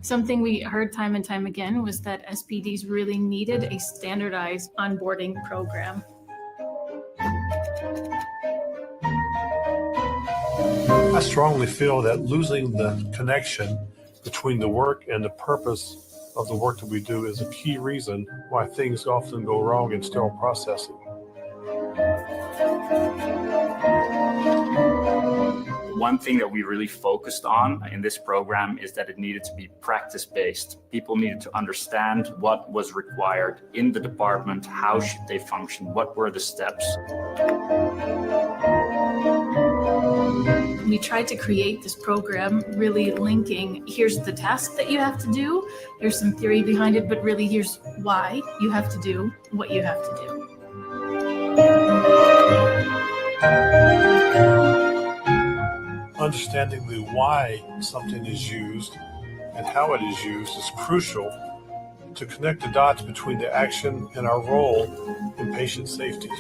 Something we heard time and time again was that SPDs really needed a standardized onboarding program. I strongly feel that losing the connection between the work and the purpose of the work that we do is a key reason why things often go wrong in sterile processing. One thing that we really focused on in this program is that it needed to be practice-based. People needed to understand what was required in the department, how should they function, what were the steps. We tried to create this program really linking, here's the task that you have to do, here's some theory behind it, but really here's why you have to do what you have to do. Understanding the why something is used and how it is used is crucial to connect the dots between the action and our role in patient safety.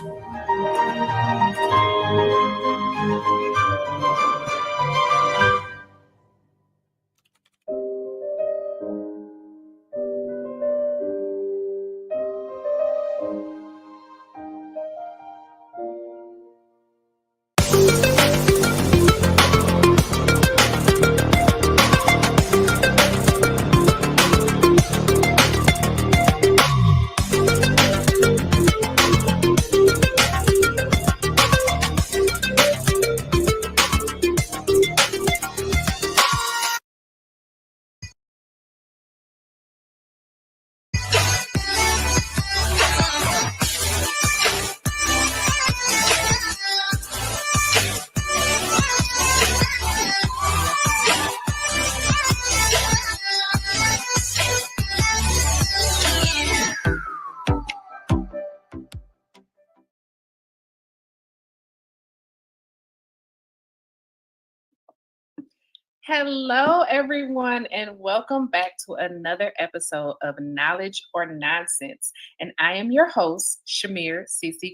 Hello, everyone, and welcome back to another episode of Knowledge or Nonsense. And I am your host, Chimere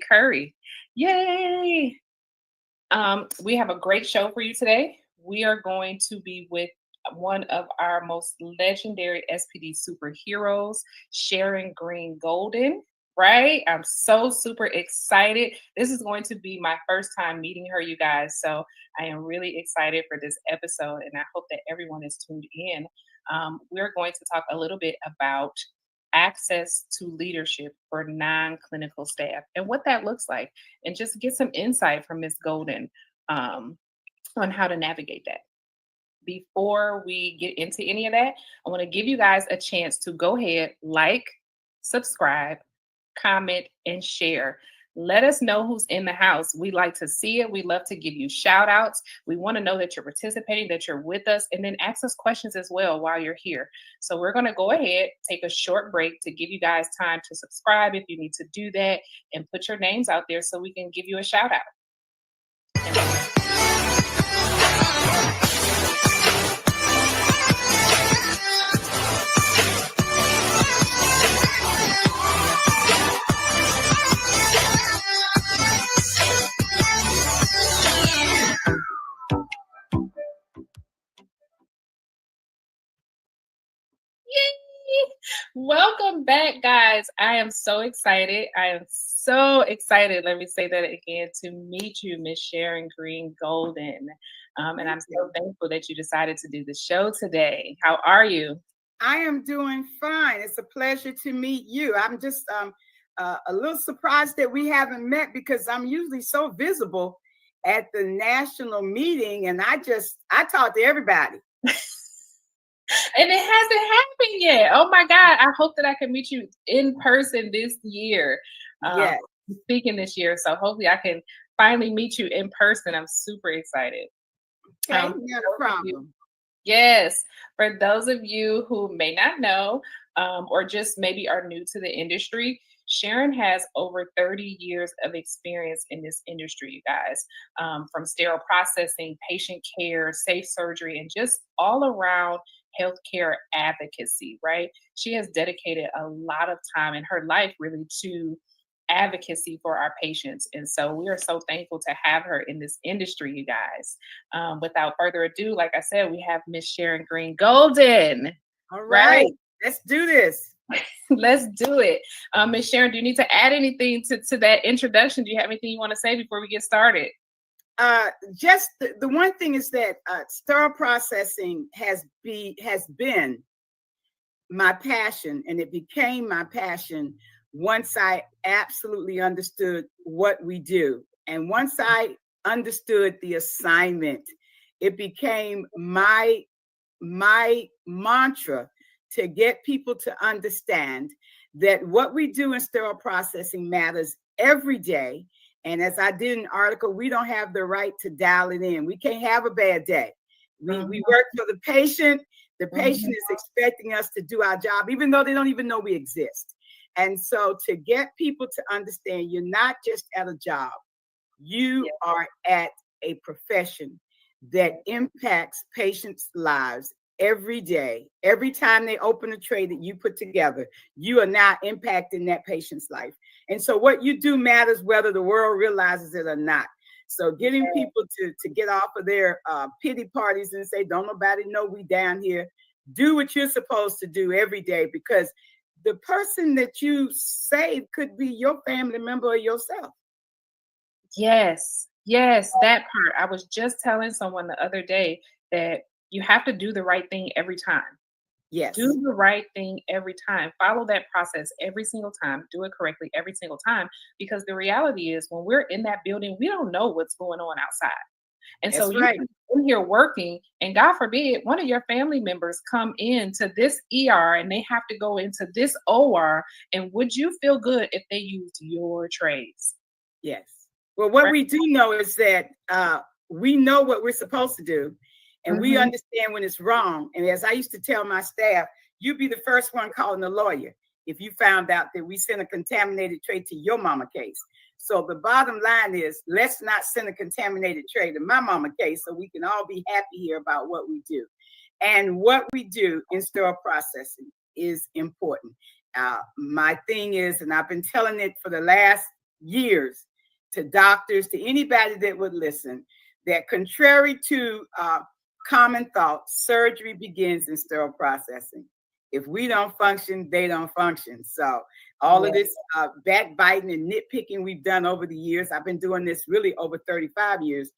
Curry. Yay! We have a great show for you today. We are going to be with one of our most legendary SPD superheroes, Sharon Greene-Golden. Right? I'm so super excited. This is going to be my first time meeting her, you guys. So I am really excited for this episode, and I hope that everyone is tuned in. We're going to talk a little bit about access to leadership for non-clinical staff and what that looks like, and just get some insight from Ms. Golden on how to navigate that. Before we get into any of that, I want to give you guys a chance to go ahead, like, subscribe, comment, and share. Let us know who's in the house. We like to see it. We love to give you shout outs. We want to know that you're participating, that you're with us, and then ask us questions as well while you're here. So we're going to go ahead, take a short break to give you guys time to subscribe if you need to do that, and put your names out there so we can give you a shout out. Welcome back, guys. I am so excited. Let me say that again, to meet you, Miss Sharon Greene-Golden. And I'm so thankful that you decided to do the show today. How are you? I am doing fine. It's a pleasure to meet you. I'm just a little surprised that we haven't met, because I'm usually so visible at the national meeting, and I talk to everybody. And it hasn't happened yet. Oh my God. I hope that I can meet you in person this year. Yes. Speaking this year. So hopefully I can finally meet you in person. I'm super excited. Okay, no problem. Yes. For those of you who may not know, or just maybe are new to the industry, Sharon has over 30 years of experience in this industry, you guys, from sterile processing, patient care, safe surgery, and just all around healthcare advocacy, right? She has dedicated a lot of time in her life really to advocacy for our patients. And so we are so thankful to have her in this industry, you guys. Without further ado, like I said, we have Miss Sharon Greene-Golden. All Right? right, let's do this. Let's do it. Miss Sharon, do you need to add anything to that introduction? Do you have anything you want to say before we get started? Just the one thing is that sterile processing has been my passion, and it became my passion once I absolutely understood what we do. And once I understood the assignment, it became my mantra to get people to understand that what we do in sterile processing matters every day. And as I did an article, we don't have the right to dial it in. We can't have a bad day. We work for the patient. The patient is expecting us to do our job, even though they don't even know we exist. And so to get people to understand, you're not just at a job, you are at a profession that impacts patients' lives every day. Every time they open a tray that you put together, you are now impacting that patient's life. And so what you do matters whether the world realizes it or not. So getting people to get off of their pity parties and say, don't nobody know we down here. Do what you're supposed to do every day, because the person that you save could be your family member or yourself. Yes, that part. I was just telling someone the other day that you have to do the right thing every time. Yes. Do the right thing every time. Follow that process every single time. Do it correctly every single time. Because the reality is, when we're in that building, we don't know what's going on outside. And That's so right. you're in here working, and God forbid, one of your family members come into this ER and they have to go into this OR. And would you feel good if they used your trays? Yes. Well, what we do know is that we know what we're supposed to do, and we understand when it's wrong. And as I used to tell my staff, you'd be the first one calling the lawyer if you found out that we sent a contaminated tray to your mama case. So the bottom line is, let's not send a contaminated tray to my mama case, so we can all be happy here about what we do. And what we do in sterile processing is important. My thing is, and I've been telling it for the last years to doctors, to anybody that would listen, that contrary to common thought, surgery begins in sterile processing. If we don't function, they don't function. So all of this backbiting and nitpicking we've done over the years, I've been doing this really over 35 years,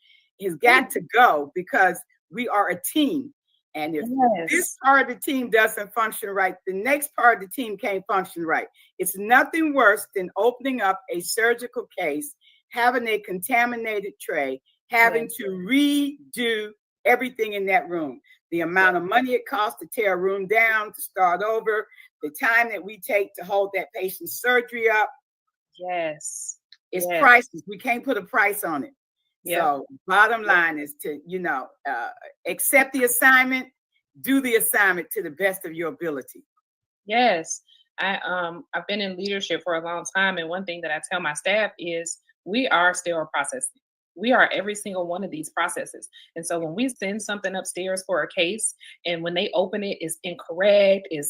has got to go, because we are a team. And if this part of the team doesn't function right, the next part of the team can't function right. It's nothing worse than opening up a surgical case, having a contaminated tray, having to redo everything in that room. The amount of money it costs to tear a room down, to start over, the time that we take to hold that patient's surgery up. Yes. It's priceless. We can't put a price on it. So bottom line is to, accept the assignment, do the assignment to the best of your ability. Yes. I've been in leadership for a long time. And one thing that I tell my staff is, we are sterile processing. We are every single one of these processes. And so when we send something upstairs for a case, and when they open it, it's incorrect, it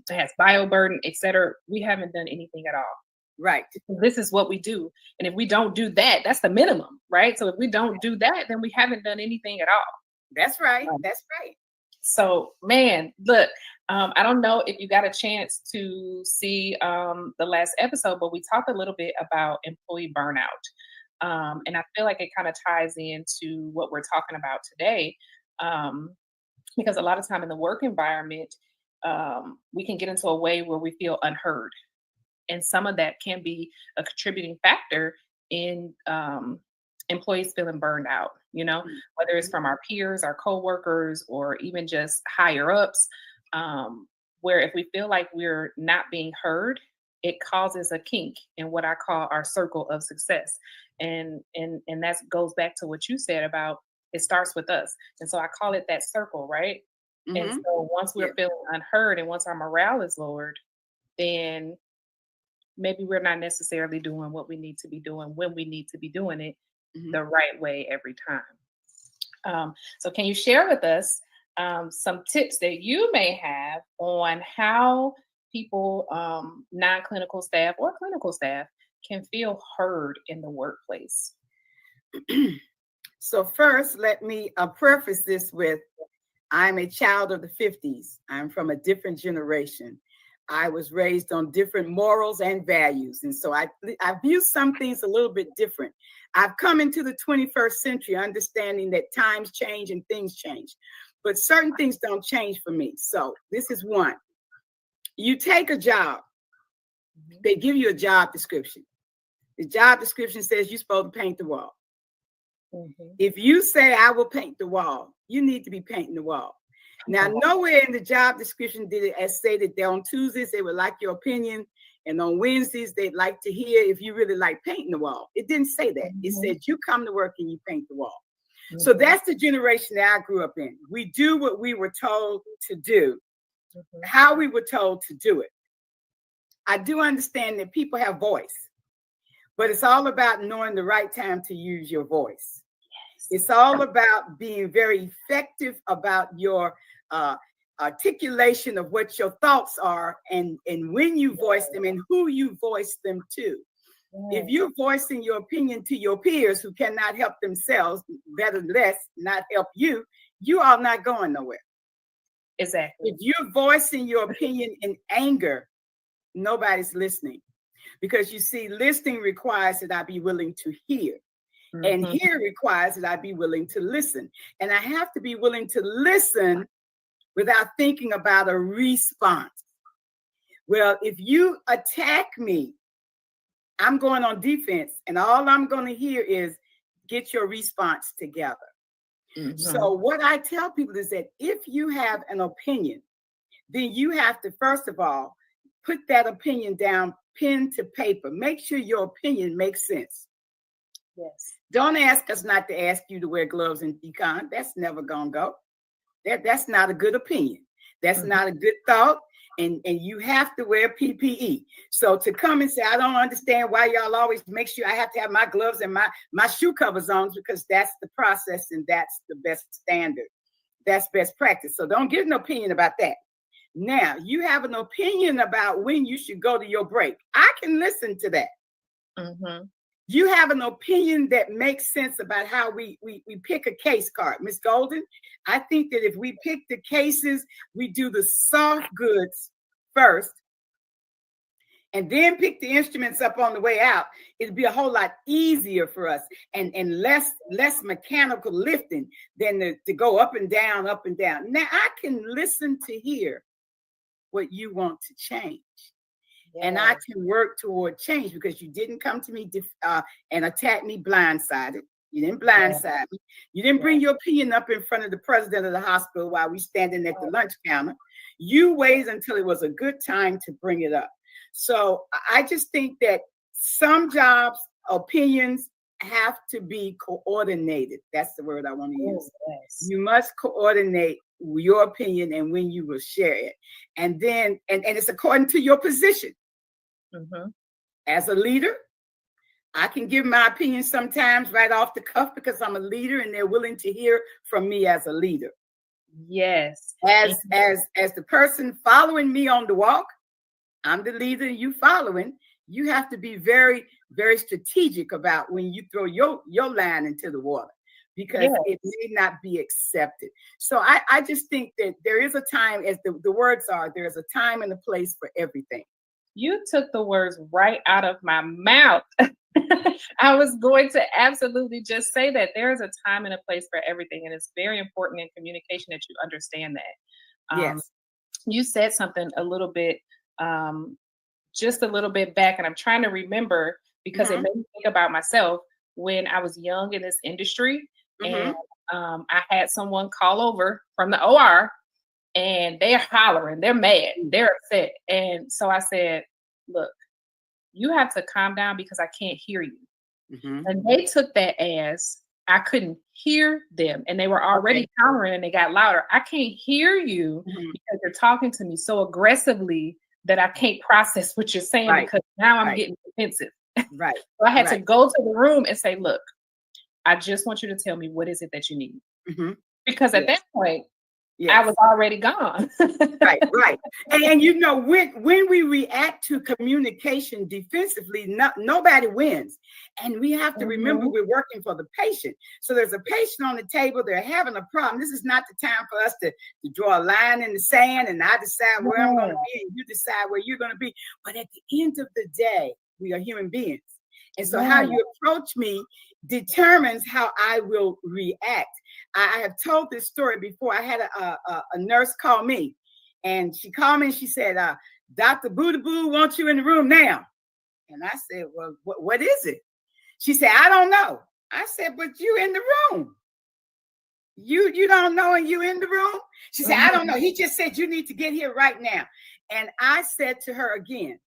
has bioburden, et cetera, we haven't done anything at all. Right. This is what we do. And if we don't do that, that's the minimum, right? So if we don't do that, then we haven't done anything at all. That's right. That's right. So, man, look, I don't know if you got a chance to see the last episode, but we talked a little bit about employee burnout. And I feel like it kind of ties into what we're talking about today, because a lot of time in the work environment, we can get into a way where we feel unheard. And some of that can be a contributing factor in employees feeling burned out, whether it's from our peers, our coworkers, or even just higher ups, where if we feel like we're not being heard, it causes a kink in what I call our circle of success. And that goes back to what you said about, it starts with us. And so I call it that circle, right? And so once we're feeling unheard, and once our morale is lowered, then maybe we're not necessarily doing what we need to be doing when we need to be doing it the right way every time. So can you share with us some tips that you may have on how people, non-clinical staff or clinical staff, can feel heard in the workplace? So first, let me preface this with, I'm a child of the 50s. I'm from a different generation. I was raised on different morals and values. And so I view some things a little bit different. I've come into the 21st century understanding that times change and things change, but certain things don't change for me. So this is one. You take a job, they give you a job description. The job description says you're supposed to paint the wall. If you say, I will paint the wall, you need to be painting the wall. Now, nowhere in the job description did it say that on Tuesdays they would like your opinion, and on Wednesdays they'd like to hear if you really like painting the wall. It didn't say that. It said you come to work and you paint the wall. So that's the generation that I grew up in. We do what we were told to do, how we were told to do it. I do understand that people have voice, but it's all about knowing the right time to use your voice. It's all about being very effective about your articulation of what your thoughts are, and when you voice them and who you voice them to. If you're voicing your opinion to your peers who cannot help themselves, better less not help you, you are not going nowhere. Exactly. If you're voicing your opinion in anger, nobody's listening. Because you see, listening requires that I be willing to hear. And here requires that I be willing to listen. And I have to be willing to listen without thinking about a response. Well, if you attack me, I'm going on defense, and all I'm going to hear is get your response together. So what I tell people is that if you have an opinion, then you have to, first of all, put that opinion down, pen to paper. Make sure your opinion makes sense. Yes. Don't ask us not to ask you to wear gloves in econ. That's never gonna go. That's not a good opinion. That's not a good thought. And you have to wear PPE. So to come and say, I don't understand why y'all always make sure I have to have my gloves and my shoe covers on, because that's the process and that's the best standard. That's best practice. So don't give an opinion about that. Now, you have an opinion about when you should go to your break. I can listen to that. You have an opinion that makes sense about how we pick a case card. Ms. Golden, I think that if we pick the cases, we do the soft goods first, and then pick the instruments up on the way out, it'd be a whole lot easier for us and less mechanical lifting than to go up and down, up and down. Now, I can listen to hear what you want to change. Yeah. And I can work toward change, because you didn't come to me and attack me blindsided. You didn't blindside me. You didn't bring your opinion up in front of the president of the hospital while we standing at the lunch counter. You waited until it was a good time to bring it up. So I just think that some jobs, opinions have to be coordinated. That's the word I want to use. Yes. You must coordinate your opinion and when you will share it. And then, and it's according to your position. As a leader, I can give my opinion sometimes right off the cuff because I'm a leader and they're willing to hear from me as a leader. Yes. As the person following me on the walk, I'm the leader, you following. You have to be very, very strategic about when you throw your line into the water, because it may not be accepted. So I just think that there is a time, as the words are, there's a time and a place for everything. You took the words right out of my mouth. I was going to absolutely just say that there is a time and a place for everything. And it's very important in communication that you understand that. Yes. You said something a little bit, just a little bit back, and I'm trying to remember because it made me think about myself when I was young in this industry. And I had someone call over from the OR, and they're hollering, they're mad, they're upset. And so I said, look, you have to calm down because I can't hear you. And they took that as I couldn't hear them, and they were already hollering and they got louder. I can't hear you because you're talking to me so aggressively that I can't process what you're saying because now I'm getting defensive. So I had to go to the room and say, look, I just want you to tell me, what is it that you need? Because at that point, I was already gone. Right. And you know, when we react to communication defensively, nobody wins. And we have to remember we're working for the patient. So there's a patient on the table, they're having a problem. This is not the time for us to draw a line in the sand and I decide where I'm going to be and you decide where you're going to be. But at the end of the day, we are human beings. And so how you approach me determines how I will react. I have told this story before. I had a nurse call me, and she called me and she said, Dr. Boo wants you in the room now. And I said, well, what is it? She said, I don't know. I said, but you in the room. You don't know and you in the room? She said, I don't know. He just said you need to get here right now. And I said to her again,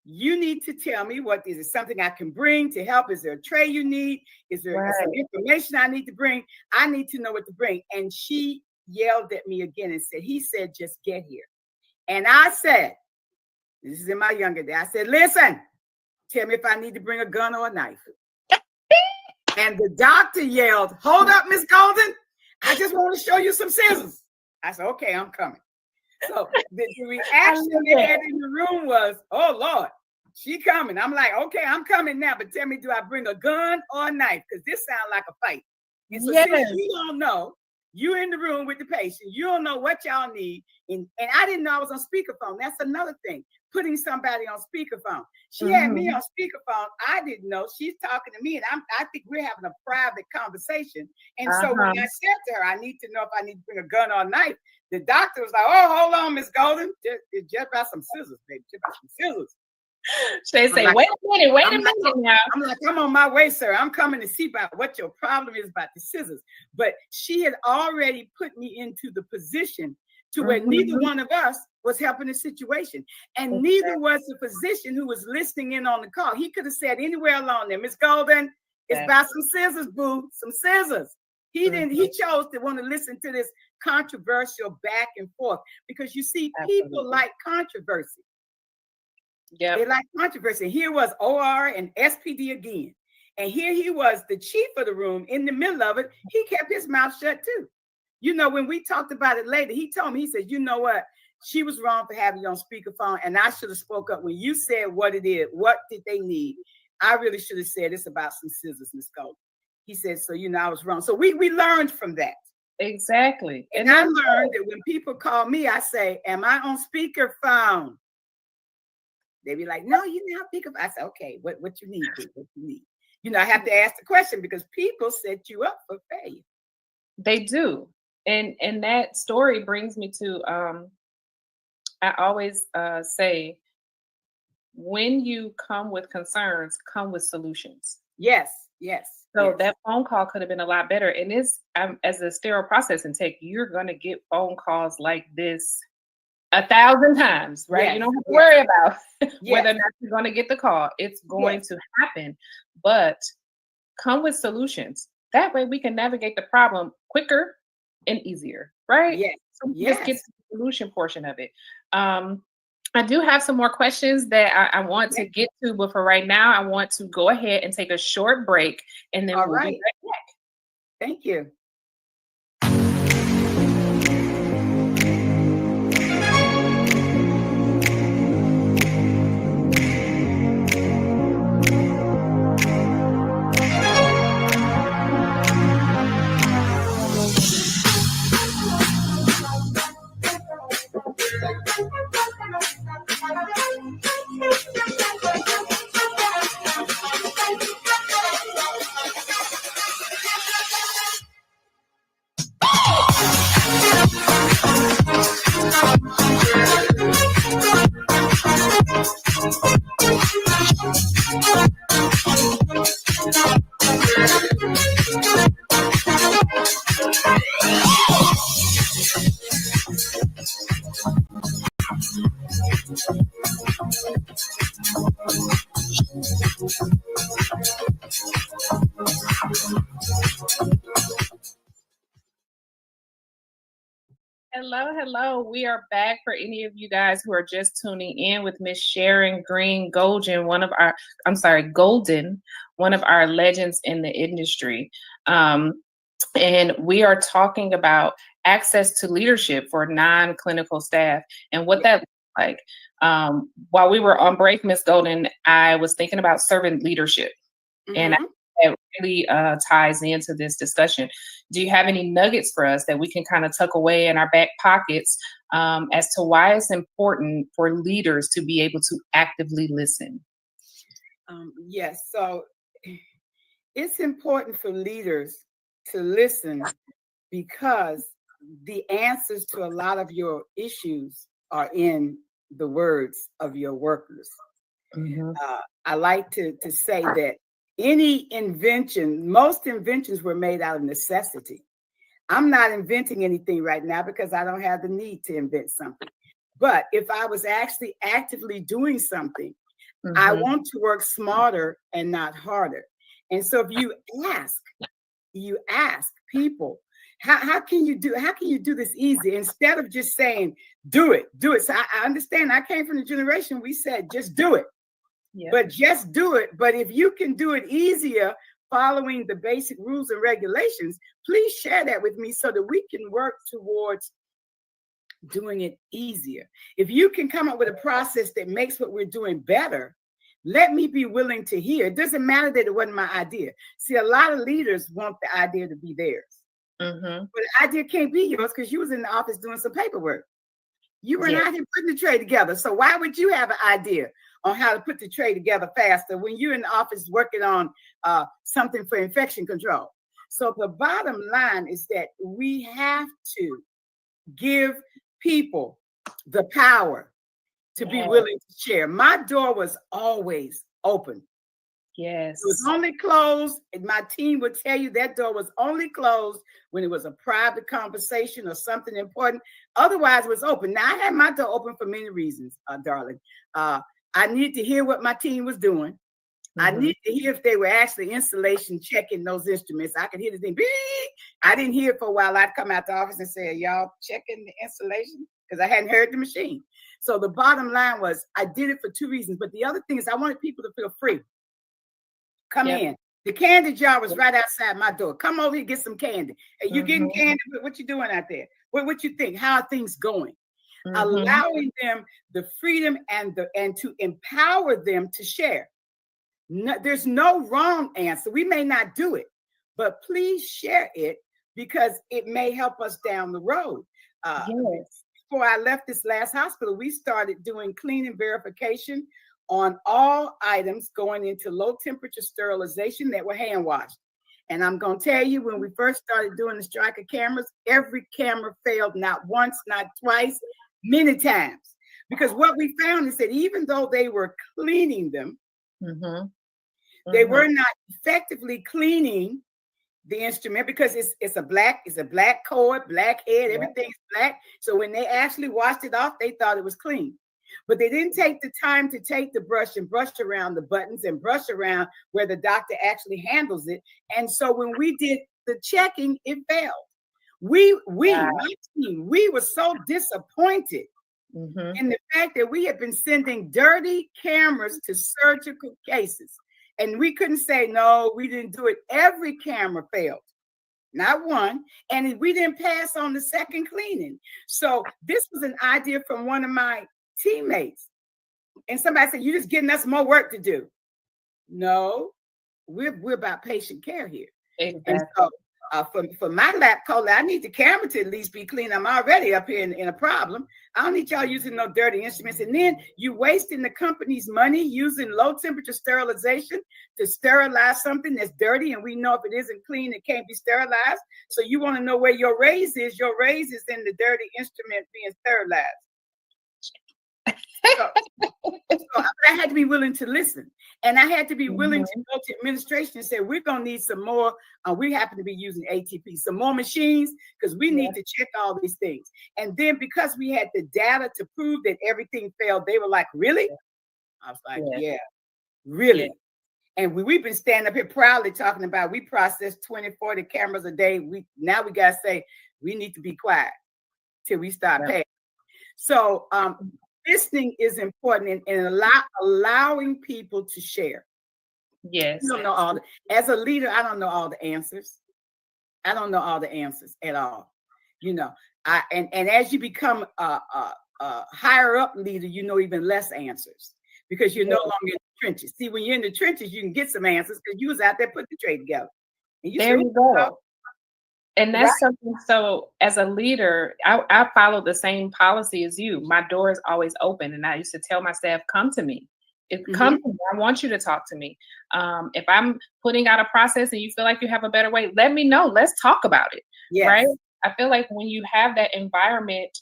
you need to tell me what is it something I can bring to help? Is there a tray you need? Is there some information I need to bring? I need to know what to bring. And she yelled at me again and said, he said, just get here. And I said, this is in my younger day. I said, listen, tell me if I need to bring a gun or a knife. And the doctor yelled, hold up, Miss Golden. I just want to show you some scissors. I said, okay, I'm coming. So the reaction they had in the room was, oh, Lord, she coming. I'm like, okay, I'm coming now. But tell me, do I bring a gun or a knife? Because this sounds like a fight. And so since you don't know, you in the room with the patient, you don't know what y'all need. And I didn't know I was on speakerphone. That's another thing, putting somebody on speakerphone. She had me on speakerphone. I didn't know. She's talking to me, and I think we're having a private conversation. And so when I said to her, I need to know if I need to bring a gun or a knife, the doctor was like, oh, hold on, Miss Golden. Just about some scissors, baby. Just about some scissors. They say, like, wait a minute now. I'm like, I'm on my way, sir. I'm coming to see about what your problem is about the scissors. But she had already put me into the position to where neither one of us was helping the situation. And neither was the physician who was listening in on the call. He could have said anywhere along there, Miss Golden, it's about some scissors, boo, some scissors. He didn't, he chose to want to listen to this controversial back and forth because you see, people like controversy. Yeah, they like controversy. Here was OR and SPD again. And here he was, the chief of the room, in the middle of it. He kept his mouth shut too. You know, when we talked about it later, he told me, he said, you know what? She was wrong for having you on speakerphone. And I should have spoke up when you said what it is. What did they need? I really should have said it's about some scissors, Miss Golden. He said, so, you know, I was wrong. So we learned from that. Exactly. And I learned that when people call me, I say, am I on speakerphone? They be like, no, you not speakerphone. I say, okay, what you need? What you need? You know, I have to ask the question because people set you up for failure. They do. And that story brings me to, I always say, when you come with concerns, come with solutions. Yes. So that phone call could have been a lot better. And it's, as a sterile processing tech, you're going to get phone calls like this 1,000 times, right? Yes. You don't have to worry about whether or not you're going to get the call. It's going to happen. But come with solutions. That way we can navigate the problem quicker and easier, right? Yes. So just get to the solution portion of it. I do have some more questions that I want to get to, but for right now, I want to go ahead and take a short break, and then we'll be right back. Thank you. Hello. We are back for any of you guys who are just tuning in with Miss Sharon Greene-Golden, Golden, one of our legends in the industry. And we are talking about access to leadership for non-clinical staff and what that looks like. While we were on break, Ms. Golden, I was thinking about servant leadership. And that really ties into this discussion. Do you have any nuggets for us that we can kind of tuck away in our back pockets as to why it's important for leaders to be able to actively listen? Yes. So it's important for leaders to listen because the answers to a lot of your issues are in the words of your workers. I like to say that most inventions were made out of necessity. I'm not inventing anything right now because I don't have the need to invent something. But if I was actually actively doing something, I want to work smarter and not harder. And so if you ask people, how can you do this easy instead of just saying, do it. So I understand I came from the generation we said, just do it. Yep. But just do it. But if you can do it easier following the basic rules and regulations, please share that with me so that we can work towards doing it easier. If you can come up with a process that makes what we're doing better, let me be willing to hear. It doesn't matter that it wasn't my idea. See, a lot of leaders want the idea to be theirs. But the idea can't be yours because you was in the office doing some paperwork. You were not here putting the tray together. So why would you have an idea on how to put the tray together faster when you're in the office working on something for infection control? So the bottom line is that we have to give people the power to be willing to share. My door was always open. Yes. It was only closed, and my team would tell you that door was only closed when it was a private conversation or something important. Otherwise, it was open. Now, I had my door open for many reasons, darling. I needed to hear what my team was doing. I needed to hear if they were actually installation checking those instruments. I could hear the thing, beep. I didn't hear it for a while. I'd come out the office and say, y'all checking the installation? Because I hadn't heard the machine. So the bottom line was I did it for two reasons. But the other thing is I wanted people to feel free. Come in. The candy jar was right outside my door. Come over here, get some candy. Hey, you getting candy? What you doing out there? What you think? How are things going? Allowing them the freedom and to empower them to share. No, there's no wrong answer. We may not do it, but please share it because it may help us down the road. Before I left this last hospital, we started doing cleaning verification on all items going into low temperature sterilization that were hand washed. And I'm going to tell you, when we first started doing the striker cameras, every camera failed, not once, not twice, many times. Because what we found is that even though they were cleaning them, they were not effectively cleaning the instrument because it's a black cord, black head, everything's black. So when they actually washed it off, they thought it was clean. But they didn't take the time to take the brush and brush around the buttons and brush around where the doctor actually handles it. And so when we did the checking, it failed. My team, we were so disappointed in the fact that we had been sending dirty cameras to surgical cases. And we couldn't say, no, we didn't do it. Every camera failed, not one. And we didn't pass on the second cleaning. So this was an idea from one of my teammates. And somebody said, you're just getting us more work to do. No, we're about patient care here. Exactly. And so for my lap cola, I need the camera to at least be clean. I'm already up here in a problem. I don't need y'all using no dirty instruments. And then you wasting the company's money using low temperature sterilization to sterilize something that's dirty. And we know if it isn't clean, it can't be sterilized. So you want to know where your raise is. Your raise is in the dirty instrument being sterilized. So I had to be willing to listen. And I had to be willing to go to administration and say, we're going to need some more. We happen to be using ATP, some more machines, because we need to check all these things. And then because we had the data to prove that everything failed, they were like, really? I was like, yeah, really. Yeah. And we've been standing up here proudly talking about we process 20, 40 cameras a day. Now we got to say, we need to be quiet till we start paying. So, listening is important and allowing people to share. Yes. You don't know as a leader, I don't know all the answers. I don't know all the answers at all. And as you become a higher up leader, even less answers because you're no longer in the trenches. See, when you're in the trenches, you can get some answers because you was out there putting the trade together. And there you go. And that's something. So as a leader, I follow the same policy as you. My door is always open. And I used to tell my staff, come to me. Come to me. I want you to talk to me. If I'm putting out a process and you feel like you have a better way, let me know. Let's talk about it. Yes. Right. I feel like when you have that environment,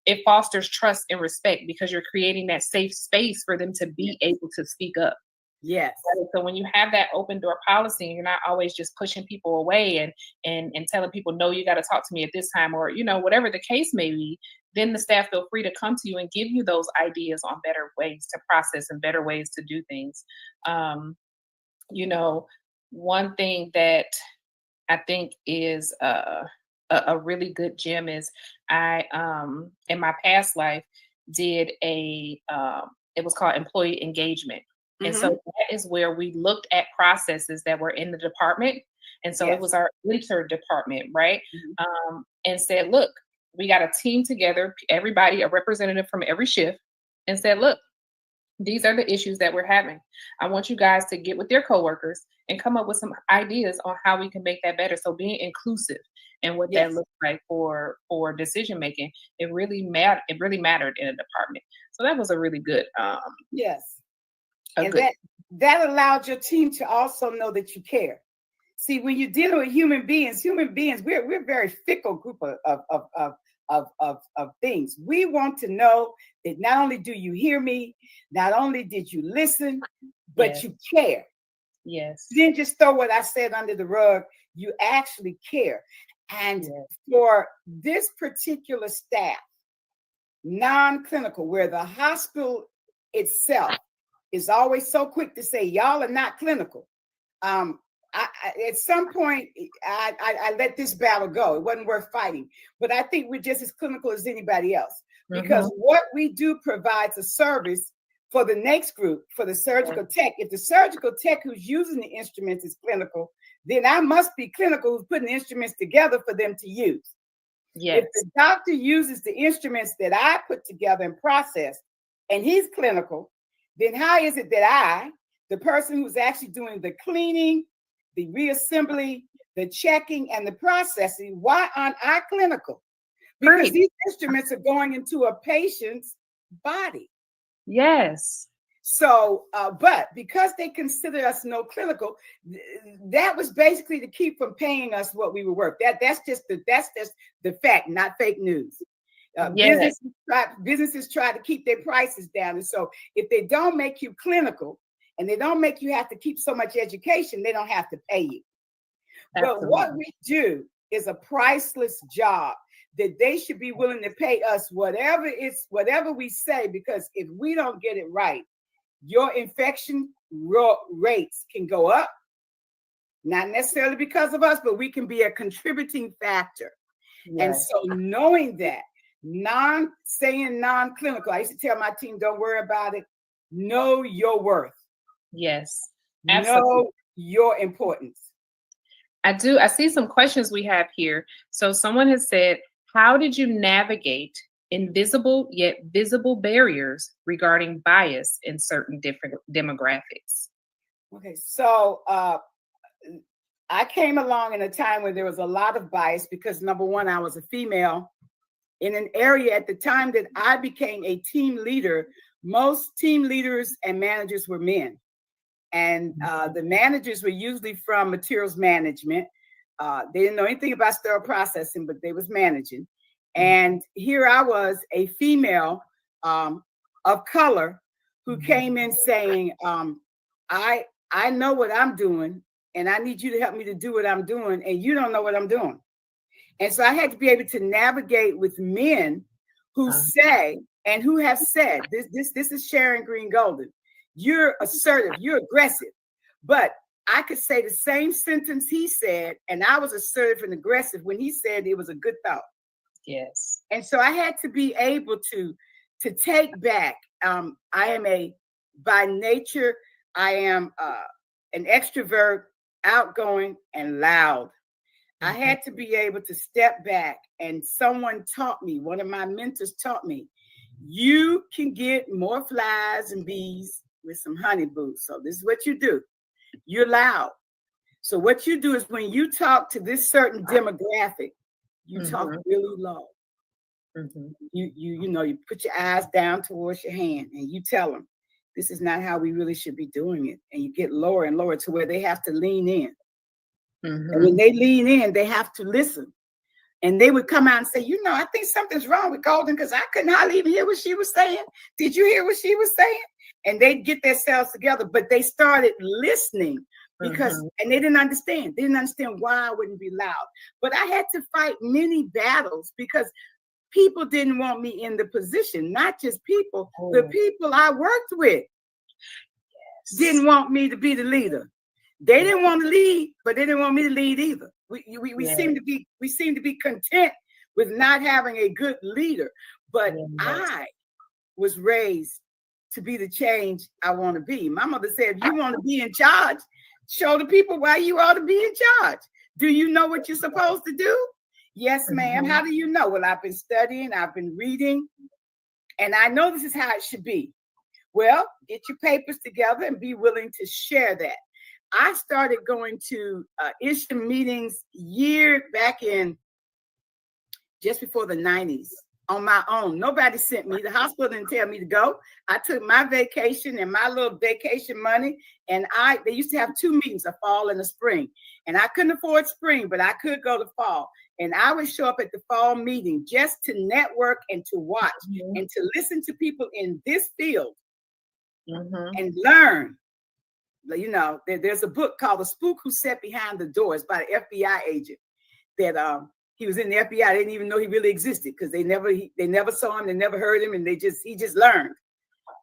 it fosters trust and respect because you're creating that safe space for them to be able to speak up. Yes. Right? So when you have that open door policy, and you're not always just pushing people away and telling people, no, you got to talk to me at this time, or, whatever the case may be, then the staff feel free to come to you and give you those ideas on better ways to process and better ways to do things. One thing that I think is a really good gem is I, in my past life, did it was called employee engagement. And so that is where we looked at processes that were in the department. And so it was our inter-department, right? And said, look, we got a team together, everybody, a representative from every shift, and said, look, these are the issues that we're having. I want you guys to get with your coworkers and come up with some ideas on how we can make that better. So being inclusive and what that looks like for decision making, it really mattered in a department. So that was a really good and that allowed your team to also know that you care. See, when you're dealing with human beings, we're a very fickle group of things. We want to know that not only do you hear me, not only did you listen, but you care. Yes. You didn't just throw what I said under the rug. You actually care. And for this particular staff, non-clinical, where the hospital itself is always so quick to say, y'all are not clinical. At some point, I let this battle go. It wasn't worth fighting. But I think we're just as clinical as anybody else because what we do provides a service for the next group, for the surgical tech. If the surgical tech who's using the instruments is clinical, then I must be clinical who's putting the instruments together for them to use. Yes. If the doctor uses the instruments that I put together and process, and he's clinical, then how is it that I, the person who's actually doing the cleaning, the reassembly, the checking, and the processing, why aren't I clinical? Because these instruments are going into a patient's body. Yes. So, but because they consider us no clinical, that was basically to keep from paying us what we were worth. That's just the fact, not fake news. Businesses try to keep their prices down. And so if they don't make you clinical and they don't make you have to keep so much education, they don't have to pay you. Absolutely. But what we do is a priceless job that they should be willing to pay us whatever we say, because if we don't get it right, your infection rates can go up, not necessarily because of us, but we can be a contributing factor. Yes. And so knowing that, non-clinical, I used to tell my team, don't worry about it. Know your worth. Yes. Absolutely. Know your importance. I see some questions we have here. So someone has said, how did you navigate invisible yet visible barriers regarding bias in certain different demographics? Okay, so I came along in a time where there was a lot of bias because, number one, I was a female in an area at the time that I became a team leader. Most team leaders and managers were men. And the managers were usually from materials management. They didn't know anything about sterile processing, but they was managing. And here I was, a female of color who came in saying, I know what I'm doing, and I need you to help me to do what I'm doing, and you don't know what I'm doing. And so I had to be able to navigate with men who say, and who have said, this is Sharon Greene-Golden, you're assertive, you're aggressive. But I could say the same sentence he said, and I was assertive and aggressive when he said it was a good thought. Yes. And so I had to be able to take back. I am by nature, I am an extrovert, outgoing, and loud. I had to be able to step back, and someone taught me, one of my mentors taught me, you can get more flies and bees with some honey, boo. So this is what you do. You're loud. So what you do is when you talk to this certain demographic, you talk really low. You put your eyes down towards your hand and you tell them, this is not how we really should be doing it. And you get lower and lower to where they have to lean in. And when they lean in, they have to listen. And they would come out and say, I think something's wrong with Golden because I couldn't hardly even hear what she was saying. Did you hear what she was saying? And they'd get themselves together, but they started listening because, and they didn't understand. They didn't understand why I wouldn't be loud. But I had to fight many battles because people didn't want me in the position, not just people, the people I worked with didn't want me to be the leader. They didn't want to lead, but they didn't want me to lead either. We seem to be content with not having a good leader. But I was raised to be the change I want to be. My mother said, if you want to be in charge, show the people why you ought to be in charge. Do you know what you're supposed to do? Yes, ma'am. How do you know? Well, I've been studying, I've been reading, and I know this is how it should be. Well, get your papers together and be willing to share that. I started going to ISHM meetings back in just before the 90s on my own. Nobody sent me. The hospital didn't tell me to go. I took my vacation and my little vacation money, and they used to have 2 meetings, a fall and a spring. And I couldn't afford spring, but I could go to fall. And I would show up at the fall meeting just to network and to watch and to listen to people in this field and learn. There's a book called The Spook Who Sat Behind the Doors by an FBI agent that he was in the FBI. They didn't even know he really existed because they never saw him, they never heard him, and he just learned.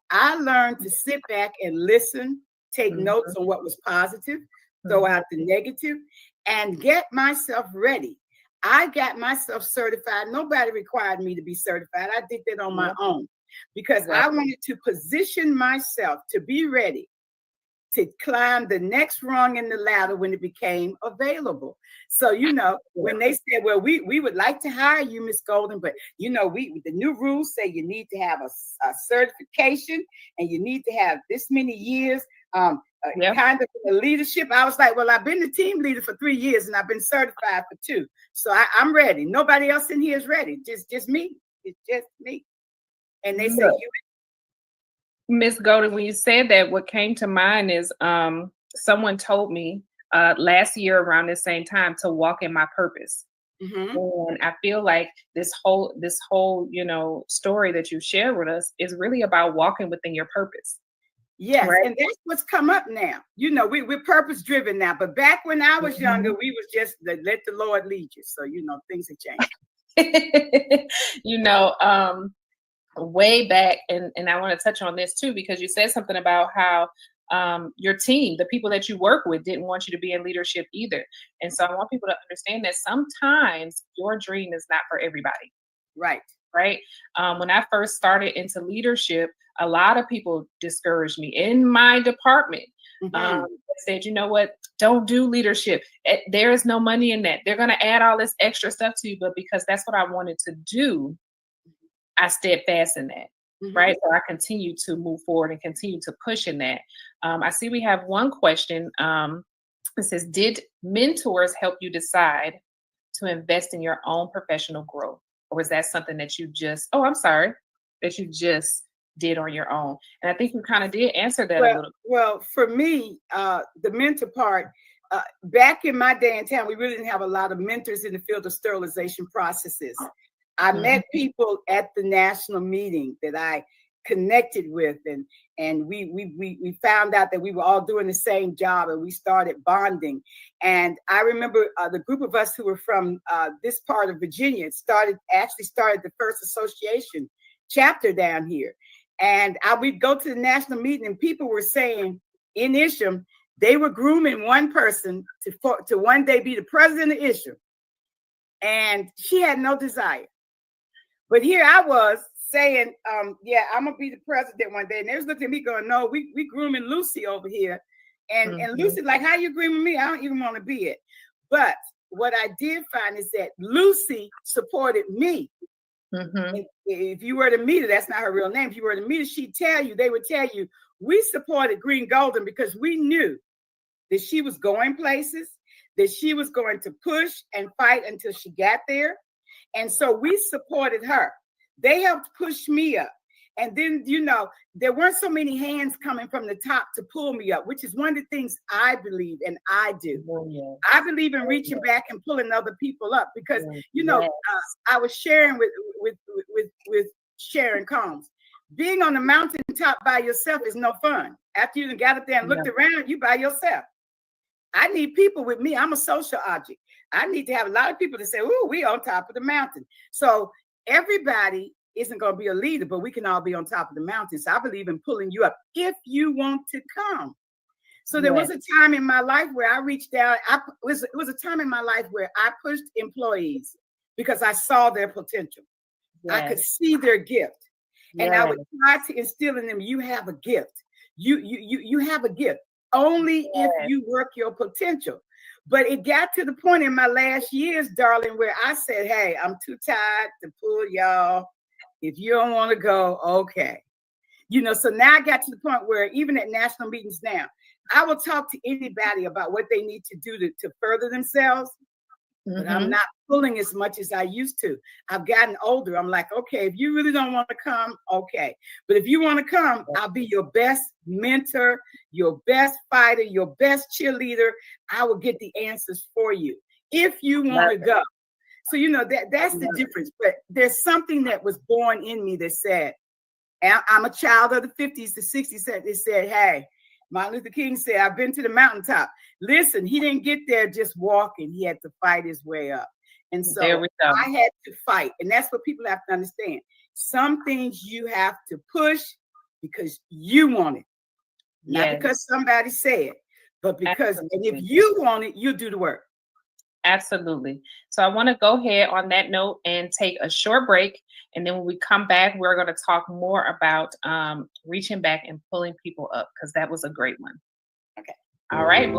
I learned to sit back and listen, take notes on what was positive, throw out the negative, and get myself ready. I got myself certified. Nobody required me to be certified. I did that on my own because I wanted to position myself to be ready to climb the next rung in the ladder when it became available. So, when they said, well, we would like to hire you, Miss Golden, but, the new rules say you need to have a certification and you need to have this many years kind of leadership. I was like, well, I've been the team leader for 3 years and I've been certified for 2. So I'm ready. Nobody else in here is ready. Just me. It's just me. And they say, Miss Golden, when you said that, what came to mind is someone told me last year around the same time to walk in my purpose. And I feel like this whole story that you shared with us is really about walking within your purpose. Yes, right? And that's what's come up now. We're purpose driven now. But back when I was younger, we was just let the Lord lead you. So things have changed. Way back, and I want to touch on this too, because you said something about how your team, the people that you work with, didn't want you to be in leadership either. And so I want people to understand that sometimes your dream is not for everybody. Right. When I first started into leadership, a lot of people discouraged me in my department. Said, you know what, don't do leadership. There is no money in that. They're going to add all this extra stuff to you. But because that's what I wanted to do, I steadfast in that, right? So I continue to move forward and continue to push in that. I see we have one question. It says, did mentors help you decide to invest in your own professional growth? Or was that something that you just did on your own? And I think you kind of did answer that a little. Well, for me, the mentor part, back in my day in town, we really didn't have a lot of mentors in the field of sterilization processes. I met people at the national meeting that I connected with, and we found out that we were all doing the same job, and we started bonding. And I remember the group of us who were from this part of Virginia started the first association chapter down here. And we'd go to the national meeting, and people were saying in ISHM, they were grooming one person to one day be the president of ISHM. And she had no desire. But here I was saying, I'm gonna be the president one day. And they was looking at me going, no, we grooming Lucy over here. And Lucy like, how you grooming me? I don't even want to be it. But what I did find is that Lucy supported me. Mm-hmm. If you were to meet her, that's not her real name. If you were to meet her, they would tell you, we supported Greene-Golden because we knew that she was going places, that she was going to push and fight until she got there. And so we supported her. They helped push me up. And then, there weren't so many hands coming from the top to pull me up, which is one of the things I believe and I do. I believe in reaching back and pulling other people up because, I was sharing with Sharon Combs. Being on the mountaintop by yourself is no fun. After you got up there and looked around, you by yourself. I need people with me. I'm a social object. I need to have a lot of people to say, "Ooh, we on top of the mountain." So everybody isn't going to be a leader, but we can all be on top of the mountain. So I believe in pulling you up if you want to come. So there was a time in my life where I reached out. It was a time in my life where I pushed employees because I saw their potential. I could see their gift. And I would try to instill in them, you have a gift. You have a gift. Only if you work your potential. But it got to the point in my last years, darling, where I said, hey, I'm too tired to pull y'all. If you don't want to go, okay. So now I got to the point where even at national meetings now, I will talk to anybody about what they need to do to further themselves. But I'm not pulling as much as I used to. I've gotten older. I'm like, okay, if you really don't want to come, okay. But if you want to come, I'll be your best mentor, your best fighter, your best cheerleader. I will get the answers for you if you want to go. So, that's the difference. But there's something that was born in me that said, I'm a child of the 50s, the 60s. It said, hey, Martin Luther King said, I've been to the mountaintop. Listen, he didn't get there just walking. He had to fight his way up. And so I had to fight. And that's what people have to understand. Some things you have to push because you want it. Not because somebody said, but because and if you want it, you do the work. Absolutely. So I want to go ahead on that note and take a short break. And then when we come back, we're going to talk more about reaching back and pulling people up, because that was a great one. Okay. All right.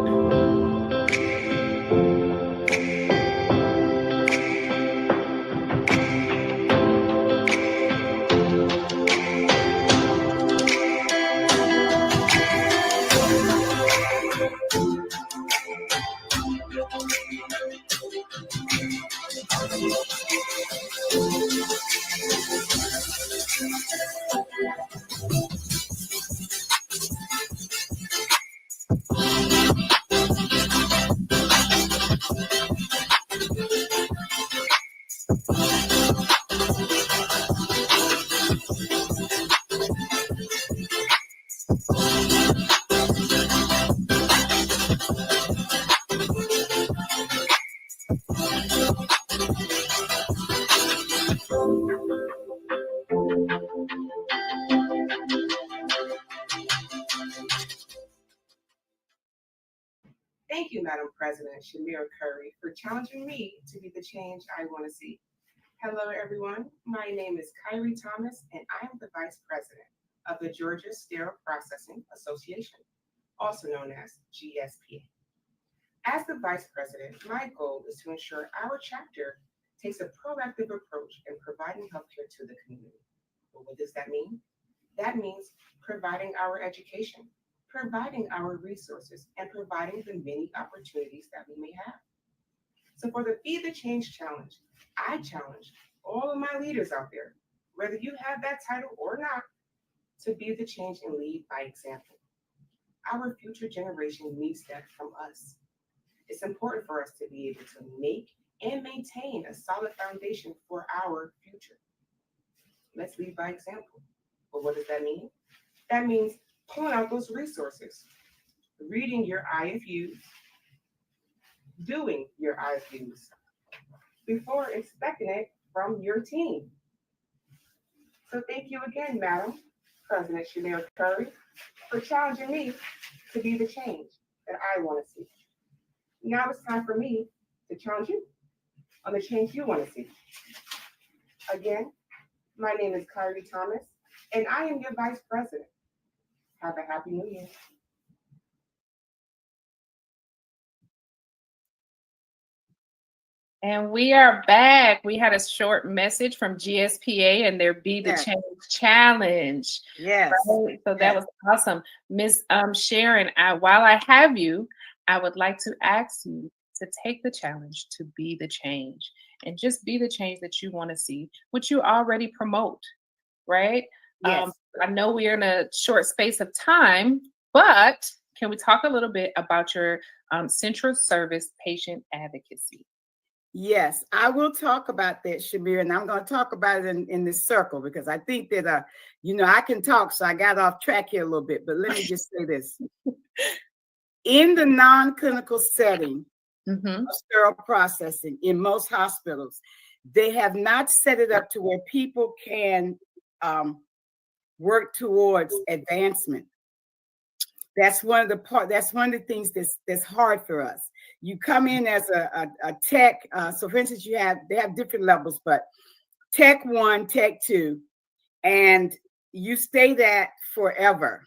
Thank you, Madam President Chimere Curry, for challenging me to be the change I want to see. Hello, everyone. My name is Kyrie Thomas, and I am the Vice President of the Georgia Sterile Processing Association, also known as GSPA. As the Vice President, my goal is to ensure our chapter takes a proactive approach in providing healthcare to the community. But what does that mean? That means providing our education, providing our resources, and providing the many opportunities that we may have. So for the Be the Change Challenge, I challenge all of my leaders out there, whether you have that title or not, to be the change and lead by example. Our future generation needs that from us. It's important for us to be able to make and maintain a solid foundation for our future. Let's lead by example. But what does that mean? That means pulling out those resources, reading your IFUs, doing your IFUs, before expecting it from your team. So thank you again, Madam President Chimere Curry, for challenging me to be the change that I want to see. Now it's time for me to challenge you on the change you want to see. Again, my name is Kyrie Thomas, and I am your Vice President. Have a happy New Year. And we are back. We had a short message from GSPA and their Be the Yes. Change Challenge. Yes. Right? So that Yes. was awesome. Miss Sharon, while I have you, I would like to ask you to take the challenge to be the change and just be the change that you want to see, which you already promote, right? Yes. I know we are in a short space of time, but can we talk a little bit about your central service patient advocacy? Yes, I will talk about that, Chimere, and I'm going to talk about it in this circle because I think that, I can talk, so I got off track here a little bit, but let me just say this. In the non-clinical setting of sterile processing in most hospitals, they have not set it up to where people can work towards advancement. That's one of the things that's hard for us. You come in as a tech. So for instance, they have different levels, but tech 1, tech 2, and you stay that forever.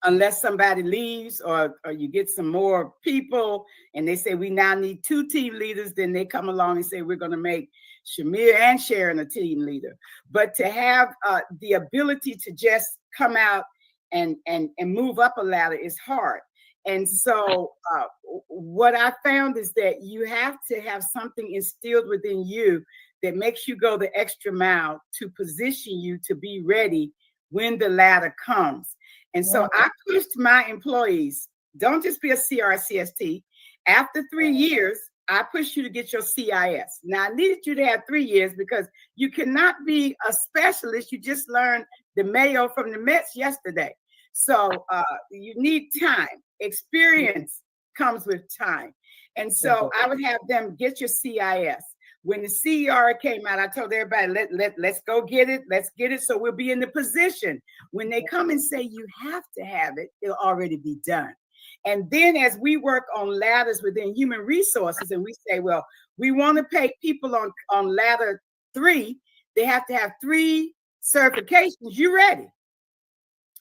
Unless somebody leaves or you get some more people and they say we now need 2 team leaders, then they come along and say we're going to make Chimere and Sharon a team leader. But to have the ability to just come out and move up a ladder is hard. And so what I found is that you have to have something instilled within you that makes you go the extra mile to position you to be ready when the ladder comes. And so I pushed my employees, don't just be a CRCST. After 3 years, I pushed you to get your CIS. Now, I needed you to have 3 years because you cannot be a specialist. You just learned the Mayo from the Mets yesterday. So you need time. Experience comes with time. And so I would have them get your CIS. When the CER came out, I told everybody, let's go get it. Let's get it. So we'll be in the position. When they come and say you have to have it, it'll already be done. And then as we work on ladders within human resources, and we say, well, we want to pay people on ladder 3, they have to have 3 certifications. You ready?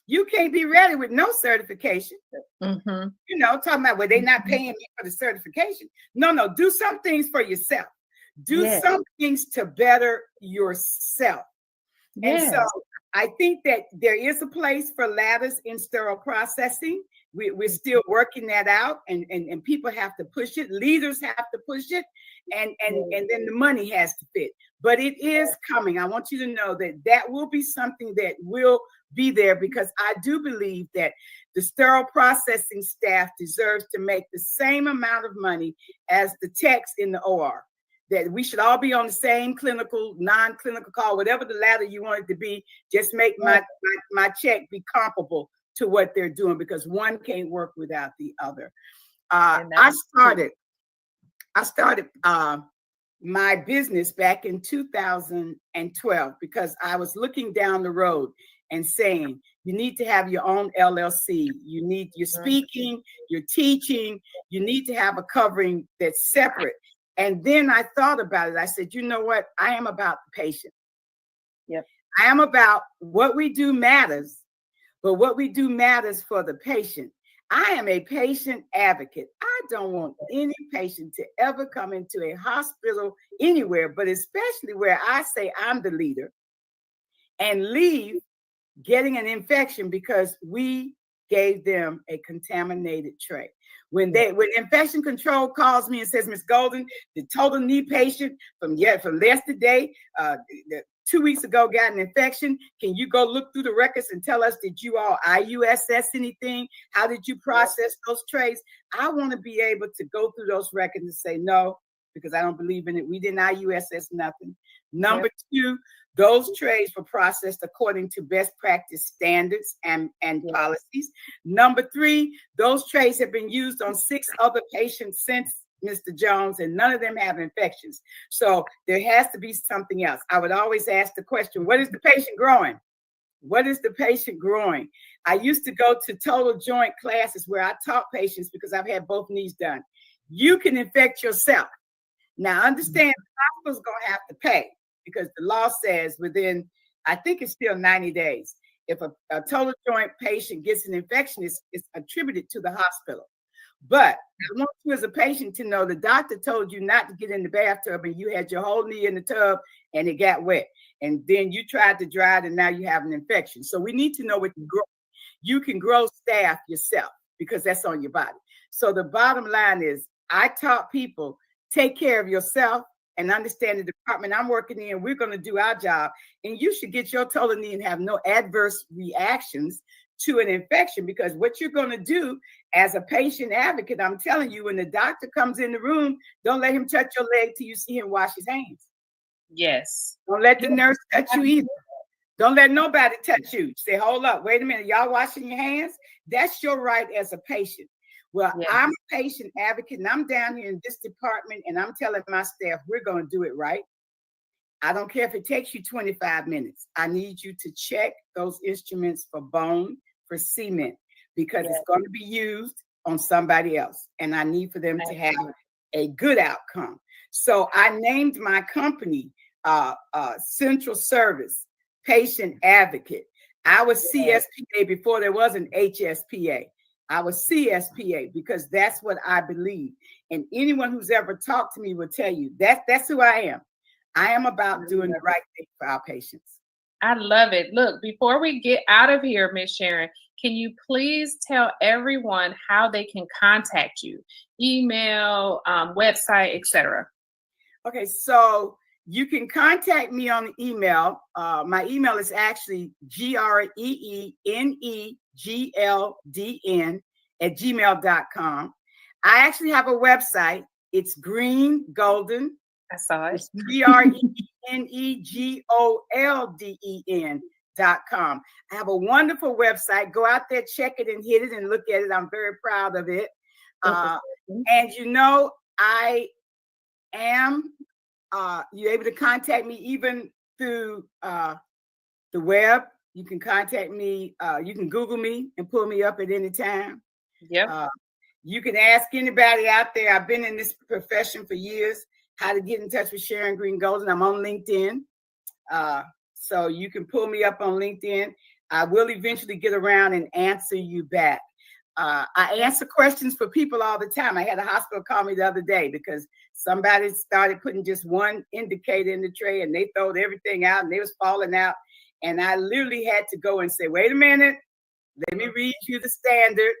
You can't be ready with no certification. Talking about, well, they're not paying me for the certification. No, do some things for yourself. Do some things to better yourself. And so I think that there is a place for ladders in sterile processing. We're still working that out, and people have to push it. Leaders have to push it, and then the money has to fit. But it is coming. I want you to know that will be something that will be there, because I do believe that the sterile processing staff deserves to make the same amount of money as the techs in the OR. That we should all be on the same clinical, non-clinical call, whatever the ladder you want it to be. Just make my check be comparable to what they're doing, because one can't work without the other. I started my business back in 2012 because I was looking down the road and saying, you need to have your own LLC. You're speaking, you're teaching, you need to have a covering that's separate. And then I thought about it. I said, you know what? I am about the patient. I am about what we do matters, but what we do matters for the patient. I am a patient advocate. I don't want any patient to ever come into a hospital anywhere, but especially where I say I'm the leader, and leave getting an infection because we gave them a contaminated tray. When infection control calls me and says, Ms. Golden, the total knee patient from yesterday, 2 weeks ago got an infection. Can you go look through the records and tell us, did you all IUSS anything? How did you process those trays? I want to be able to go through those records and say no, because I don't believe in it. We didn't IUSS nothing. Number 2, those trays were processed according to best practice standards and policies. Number 3, those trays have been used on 6 other patients since Mr. Jones, and none of them have infections. So there has to be something else. I would always ask the question, what is the patient growing? What is the patient growing? I used to go to total joint classes where I taught patients, because I've had both knees done. You can infect yourself. Now, understand, the hospital's going to have to pay, because the law says within, I think it's still 90 days. If a total joint patient gets an infection, it's attributed to the hospital. But I want you as a patient to know the doctor told you not to get in the bathtub and you had your whole knee in the tub and it got wet. And then you tried to dry it and now you have an infection. So we need to know what you grow. You can grow staph yourself because that's on your body. So the bottom line is I taught people, take care of yourself and understand the department I'm working in. We're going to do our job. And you should get your total knee and have no adverse reactions to an infection, because what you're going to do as a patient advocate, I'm telling you, when the doctor comes in the room, don't let him touch your leg till you see him wash his hands. Yes. Don't let the nurse touch you either. Don't let nobody touch you. Say, hold up, wait a minute, y'all washing your hands? That's your right as a patient. Well, yes. I'm a patient advocate and I'm down here in this department and I'm telling my staff, we're going to do it right. I don't care if it takes you 25 minutes. I need you to check those instruments for bone, for cement, because it's going to be used on somebody else. And I need for them to have a good outcome. So I named my company Central Service Patient Advocate. I was CSPA before there was an HSPA. I was CSPA because that's what I believe. And anyone who's ever talked to me will tell you that's who I am. I am about doing the right thing for our patients. I love it. Look, before we get out of here, Miss Sharon, can you please tell everyone how they can contact you? Email, website, etc. Okay, so you can contact me on the email. My email is actually greenegldn@gmail.com. I actually have a website. It's Greene-Golden. I saw it. It's GRENEGOLDEN.com. I have a wonderful website. Go out there, check it and hit it and look at it. I'm very proud of it. And you know, I am you're able to contact me even through the web. You can contact me. You can Google me and pull me up at any time. Yep. You can ask anybody out there. I've been in this profession for years. How to get in touch with Sharon Greene-Golden. I'm on LinkedIn. So you can pull me up on LinkedIn. I will eventually get around and answer you back. I answer questions for people all the time. I had a hospital call me the other day because somebody started putting just one indicator in the tray and they throwed everything out and they was falling out. And I literally had to go and say, wait a minute, let me read you the standard.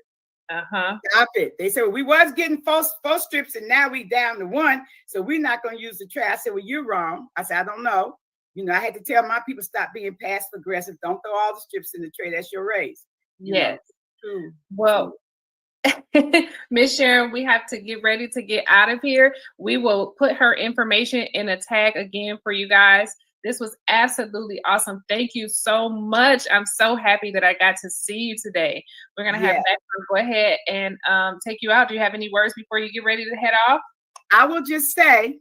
Stop it. They said, well, we was getting four strips and now we down to one. So we're not going to use the tray. I said, well, you're wrong. I said, I don't know. You know, I had to tell my people, stop being passive aggressive. Don't throw all the strips in the tray. That's your raise. Yes. Well, Miss Sharon, we have to get ready to get out of here. We will put her information in a tag again for you guys. This was absolutely awesome. Thank you so much. I'm so happy that I got to see you today. We're going to have Maxwell go ahead and take you out. Do you have any words before you get ready to head off? I will just say,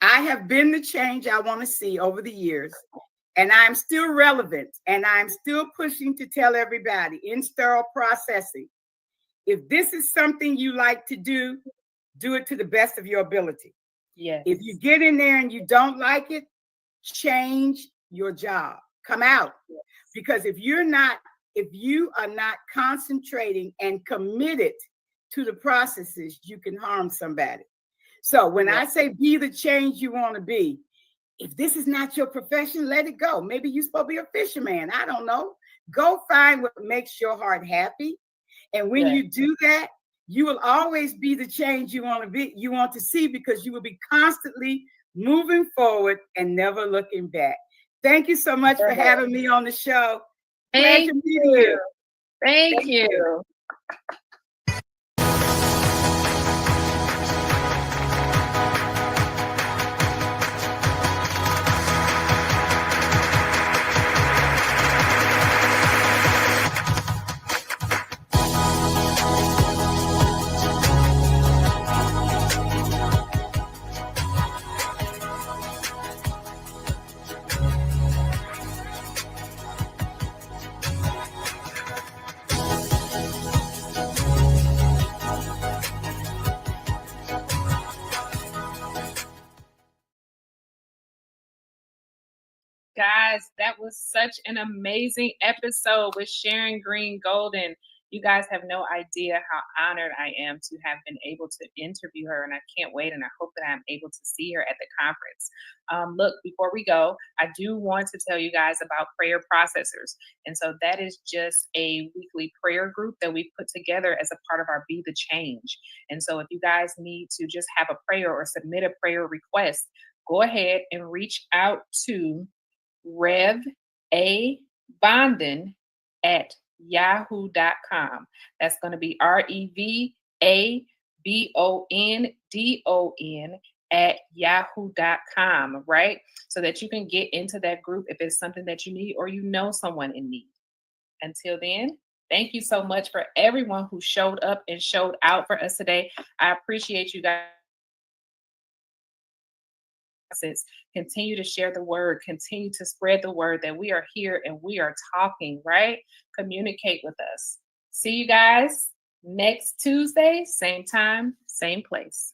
I have been the change I want to see over the years, and I'm still relevant, and I'm still pushing to tell everybody in sterile processing, if this is something you like to do it to the best of your ability. Yes. If you get in there and you don't like it, change your job. Come out. Because if you are not concentrating and committed to the processes, you can harm somebody. So when I say be the change you want to be, if this is not your profession, let it go. Maybe you're supposed to be a fisherman. I don't know. Go find what makes your heart happy. And when you do that, you will always be the change you want to be, you want to see, because you will be constantly moving forward and never looking back. Thank you so much for having me on the show. Thank you. Thank you. Guys, that was such an amazing episode with Sharon Greene-Golden. You guys have no idea how honored I am to have been able to interview her, and I can't wait, and I hope that I'm able to see her at the conference. Look, before we go, I do want to tell you guys about Prayer Processors. And so that is just a weekly prayer group that we put together as a part of our Be the Change. And so if you guys need to just have a prayer or submit a prayer request, go ahead and reach out to Rev A. Bondon at yahoo.com. That's going to be REVABONDON at yahoo.com, right? So that you can get into that group if it's something that you need or you know someone in need. Until then, thank you so much for everyone who showed up and showed out for us today. I appreciate you guys. Continue to share the word, continue to spread the word that we are here and we are talking, right? Communicate with us. See you guys next Tuesday, same time, same place.